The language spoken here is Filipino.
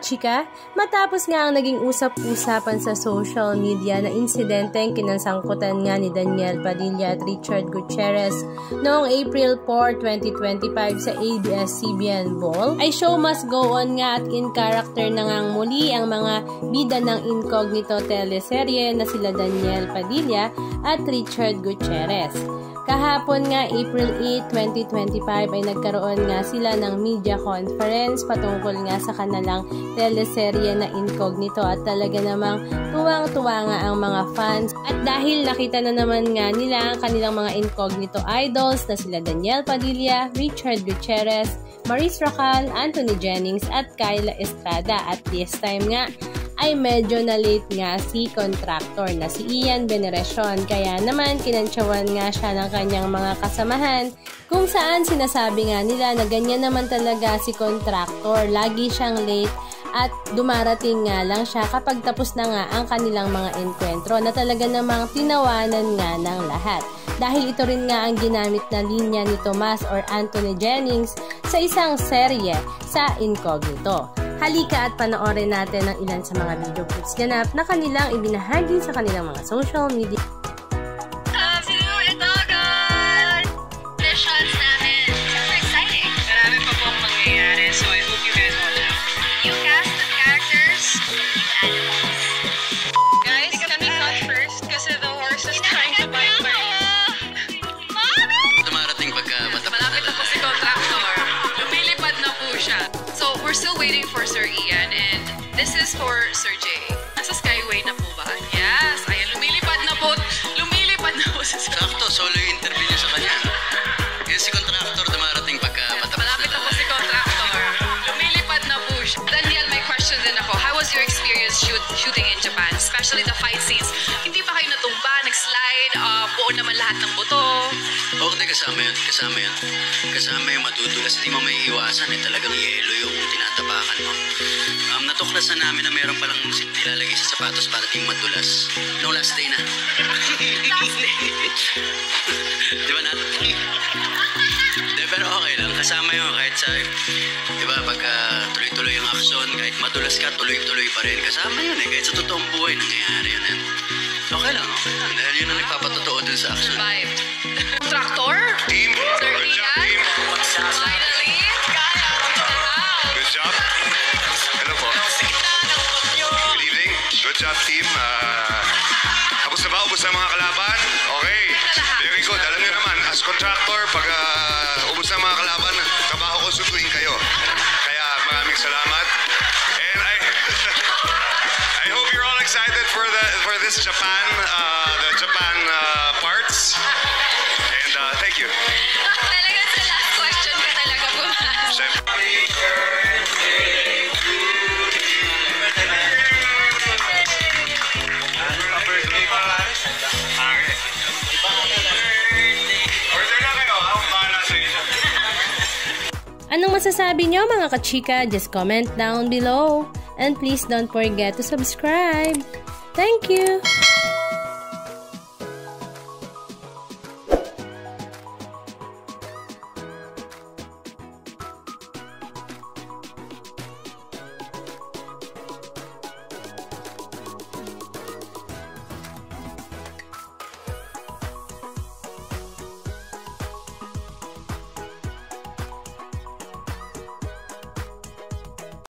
kachika, matapos nga ang naging usap-usapan sa social media na insidenteng kinasangkutan nga ni Daniel Padilla at Richard Gutierrez noong April 4, 2025 sa ABS-CBN Ball, ay show must go on nga at in character na ngang muli ang mga bida ng incognito teleserye na sila Daniel Padilla at Richard Gutierrez. Kahapon nga, April 8, 2025 ay nagkaroon nga sila ng media conference patungkol nga sa kanilang teleserye na Incognito at talaga namang tuwang-tuwa nga ang mga fans. At dahil nakita na naman nga nila ang kanilang mga Incognito idols na sila Daniel Padilla, Richard Gutierrez, Maurice Racal, Anthony Jennings at Kyla Estrada. At this time nga, ay medyo na late nga si contractor na si Ian Veneracion, kaya naman kinantsawan nga siya ng kanyang mga kasamahan kung saan sinasabi nga nila na ganyan naman talaga si contractor, lagi siyang late at dumarating nga lang siya kapag tapos na nga ang kanilang mga enkwentro na talaga namang tinawanan nga ng lahat. Dahil ito rin nga ang ginamit na linya ni Tomas or Anthony Jennings sa isang serye sa Incognito. Halika at panoorin natin ang ilan sa mga video clips ganap na kanilang ibinahagi sa kanilang mga social media. Ito guys! Missions namin. Super exciting. Marami pa pong mangyayari, so I hope you guys watch out. Yung cast of characters, animals. Guys, can we cut first? Kasi the horse is trying to bite my Dumarating pagka matapos malapit na po si contractor. Lumilipad na po siya. So, we're still waiting for Sir Ian and this is for Sir Jay. Nasa Skyway na po ba? Yes! Ayan, lumilipad na po. Lumilipad na po si Sir. Sakto, solo yung interview niya sa kanya. Yan si contractor dumarating pagka matapos malapit na po si contractor. Lumilipad na po siya. Daniel, may question din ako. How was your experience shooting in Japan? Especially the fight scenes. Hindi pa kayo natumba, nag-slide, buo naman lahat ng buto. Oo, hindi, kasama yun. Kasama yung madudulas. Hindi mo may iwasan eh. Talagang yelo yung tinatapakan mo. Natuklasan namin na meron palang nilalagay sa sapatos para di madulas. No, last day na. Last day. Di ba natin? Di, pero okay lang. Kasama yun kahit sa, di ba, pagka tuloy-tuloy yung aksyon, kahit madulas ka, tuloy-tuloy pa rin. Kasama yun eh. Kahit sa totoong buhay nangyayari yun eh. Okay lang. Dahil yun ang nagpapatotoo dun sa aksyon. Survive. Contractor? Team. Sir Good job, Ian? team. Finally? Good job. Hello po. Good evening. Good job, team. Tapos na ba? Ubus na mga kalaban? Okay. Very good. Alam niyo naman, as contractor, pag ubus na mga kalaban, trabaho ko susuin kayo. Kaya maraming salamat. And I hope you're all excited for this Japan, the Japan parts. And thank you. Talaga sa last question ka talaga pumasok. Anong masasabi nyo mga kachika? Just comment down below. And please don't forget to subscribe. Thank you!